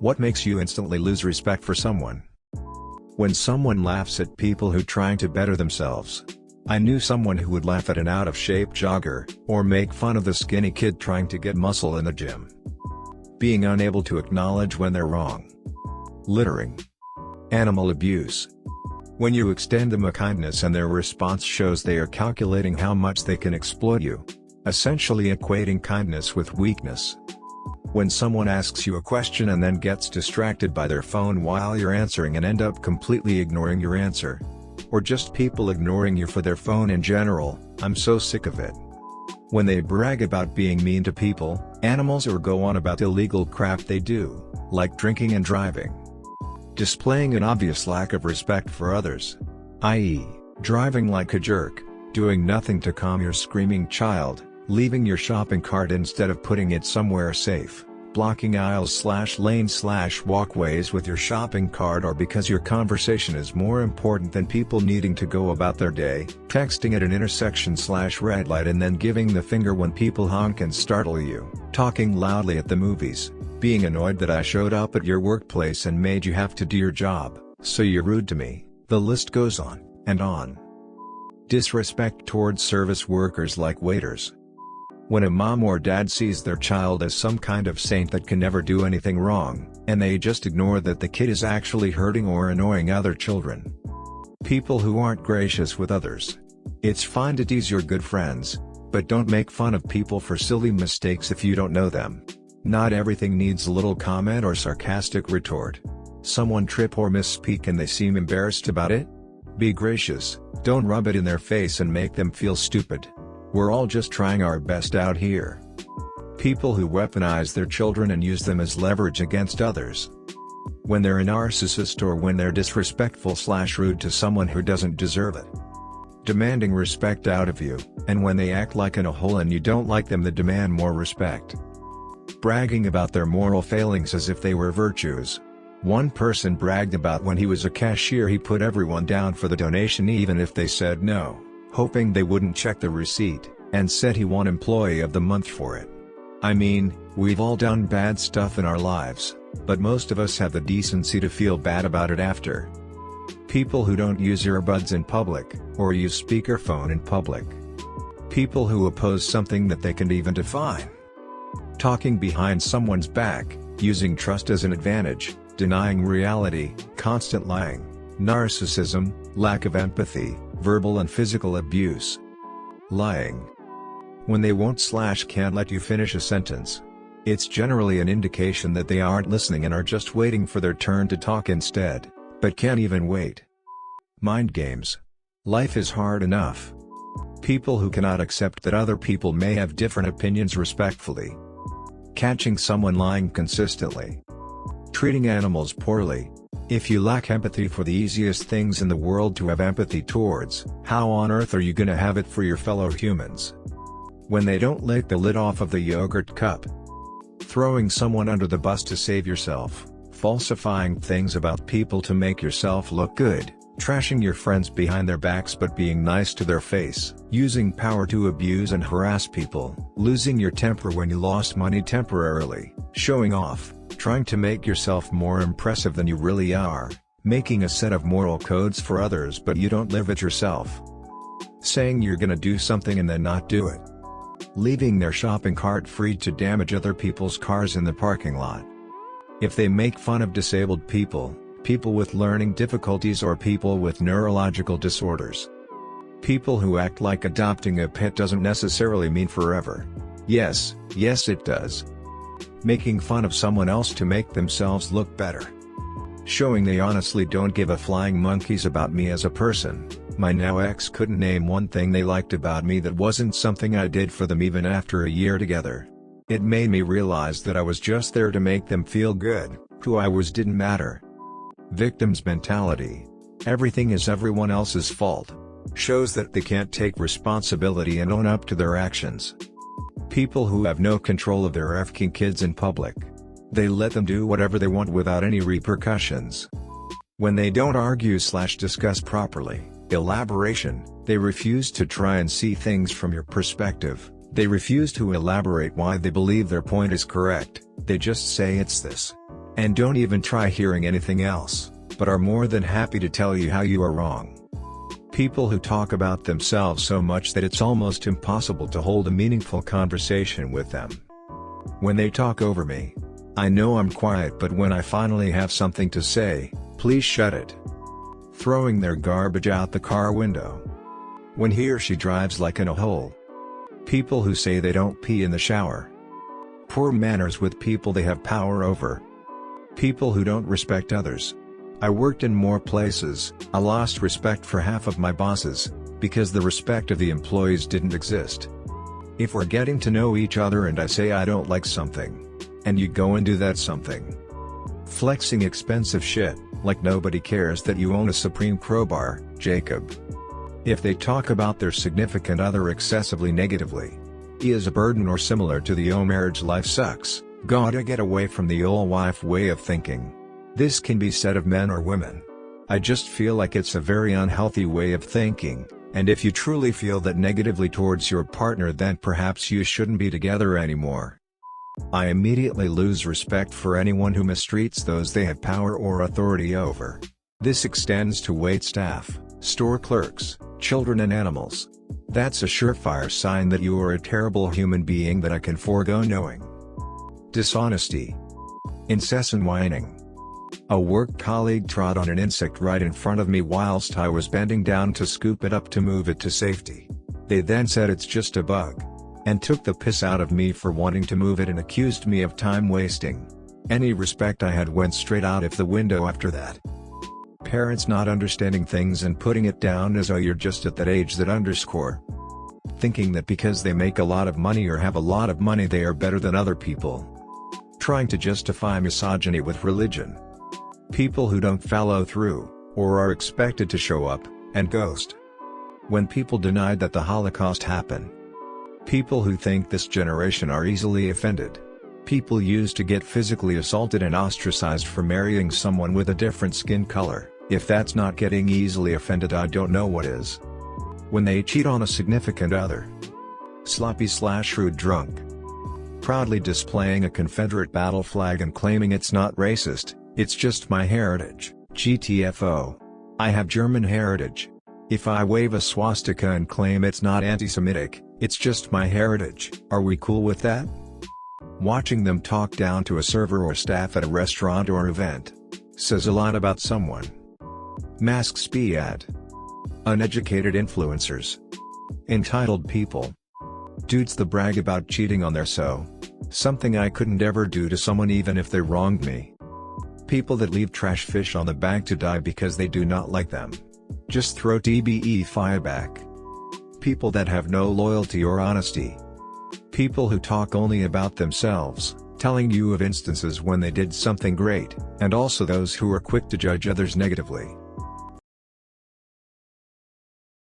What makes you instantly lose respect for someone? When someone laughs at people who trying to better themselves. I knew someone who would laugh at an out-of-shape jogger, or make fun of the skinny kid trying to get muscle in the gym. Being unable to acknowledge when they're wrong. Littering. Animal abuse. When you extend them a kindness and their response shows they are calculating how much they can exploit you. Essentially equating kindness with weakness. When someone asks you a question and then gets distracted by their phone while you're answering and end up completely ignoring your answer. Or just people ignoring you for their phone in general, I'm so sick of it. When they brag about being mean to people, animals, or go on about illegal crap they do, like drinking and driving. Displaying an obvious lack of respect for others. I.e., driving like a jerk, doing nothing to calm your screaming child, leaving your shopping cart instead of putting it somewhere safe, blocking aisles/lanes/walkways with your shopping cart, or because your conversation is more important than people needing to go about their day, texting at an intersection/red light and then giving the finger when people honk and startle you, talking loudly at the movies, being annoyed that I showed up at your workplace and made you have to do your job, so you're rude to me. The list goes on, and on. Disrespect towards service workers like waiters. When a mom or dad sees their child as some kind of saint that can never do anything wrong, and they just ignore that the kid is actually hurting or annoying other children. People who aren't gracious with others. It's fine to tease your good friends, but don't make fun of people for silly mistakes if you don't know them. Not everything needs a little comment or sarcastic retort. Someone trip or misspeak and they seem embarrassed about it? Be gracious, don't rub it in their face and make them feel stupid. We're all just trying our best out here. People who weaponize their children and use them as leverage against others. When they're a narcissist or when they're disrespectful/rude to someone who doesn't deserve it. Demanding respect out of you, and when they act like in a hole and you don't like them, they demand more respect. Bragging about their moral failings as if they were virtues. One person bragged about when he was a cashier he put everyone down for the donation even if they said no, hoping they wouldn't check the receipt, and said he won Employee of the Month for it. I mean, we've all done bad stuff in our lives, but most of us have the decency to feel bad about it after. People who don't use earbuds in public, or use speakerphone in public. People who oppose something that they can't even define. Talking behind someone's back, using trust as an advantage, denying reality, constant lying, narcissism, lack of empathy, verbal and physical abuse. Lying. When they won't/can't let you finish a sentence. It's generally an indication that they aren't listening and are just waiting for their turn to talk instead, but can't even wait. Mind games. Life is hard enough. People who cannot accept that other people may have different opinions respectfully. Catching someone lying consistently. Treating animals poorly. If you lack empathy for the easiest things in the world to have empathy towards, how on earth are you gonna have it for your fellow humans? When they don't lick the lid off of the yogurt cup. Throwing someone under the bus to save yourself, falsifying things about people to make yourself look good, trashing your friends behind their backs but being nice to their face, using power to abuse and harass people, losing your temper when you lost money temporarily, showing off, trying to make yourself more impressive than you really are, making a set of moral codes for others but you don't live it yourself. Saying you're gonna do something and then not do it. Leaving their shopping cart free to damage other people's cars in the parking lot. If they make fun of disabled people, people with learning difficulties or people with neurological disorders. People who act like adopting a pet doesn't necessarily mean forever. Yes it does. Making fun of someone else to make themselves look better. Showing they honestly don't give a flying monkeys about me as a person. My now ex couldn't name one thing they liked about me that wasn't something I did for them even after a year together. It made me realize that I was just there to make them feel good, who I was didn't matter. Victim's mentality. Everything is everyone else's fault. Shows that they can't take responsibility and own up to their actions. People who have no control of their effing kids in public. They let them do whatever they want without any repercussions. When they don't argue/discuss properly. Elaboration. They refuse to try and see things from your perspective. They refuse to elaborate why they believe their point is correct, they just say it's this. and don't even try hearing anything else, but are more than happy to tell you how you are wrong. People who talk about themselves so much that it's almost impossible to hold a meaningful conversation with them. When they talk over me, I know I'm quiet, but when I finally have something to say, please shut it. Throwing their garbage out the car window. When he or she drives like in a hole. People who say they don't pee in the shower. Poor manners with people they have power over. People who don't respect others. I worked in more places, I lost respect for half of my bosses, because the respect of the employees didn't exist. If we're getting to know each other and I say I don't like something, and you go and do that something. Flexing expensive shit, like nobody cares that you own a Supreme crowbar, Jacob. If they talk about their significant other excessively negatively. He is a burden or similar to the "oh marriage life sucks, gotta get away from the old wife" way of thinking. This can be said of men or women. I just feel like it's a very unhealthy way of thinking, and if you truly feel that negatively towards your partner, then perhaps you shouldn't be together anymore. I immediately lose respect for anyone who mistreats those they have power or authority over. This extends to wait staff, store clerks, children and animals. That's a surefire sign that you are a terrible human being that I can forego knowing. Dishonesty. Incessant whining. A work colleague trod on an insect right in front of me whilst I was bending down to scoop it up to move it to safety. They then said it's just a bug, and took the piss out of me for wanting to move it and accused me of time wasting. Any respect I had went straight out of the window after that. Parents not understanding things and putting it down as, oh, you're just at that age that underscore. Thinking that because they make a lot of money or have a lot of money they are better than other people. Trying to justify misogyny with religion. People who don't follow through, or are expected to show up, and ghost. When people denied that the Holocaust happened. People who think this generation are easily offended. People used to get physically assaulted and ostracized for marrying someone with a different skin color. If that's not getting easily offended, I don't know what is. When they cheat on a significant other. Sloppy/rude drunk. Proudly displaying a Confederate battle flag and claiming it's not racist. It's just my heritage, GTFO. I have German heritage. If I wave a swastika and claim it's not anti-Semitic, it's just my heritage. Are we cool with that? Watching them talk down to a server or staff at a restaurant or event says a lot about someone. Masks be at. Uneducated influencers. Entitled people. Dudes that brag about cheating on their something I couldn't ever do to someone even if they wronged me. People that leave trash fish on the bank to die because they do not like them. Just throw TBE fire back. People that have no loyalty or honesty. People who talk only about themselves, telling you of instances when they did something great, and also those who are quick to judge others negatively.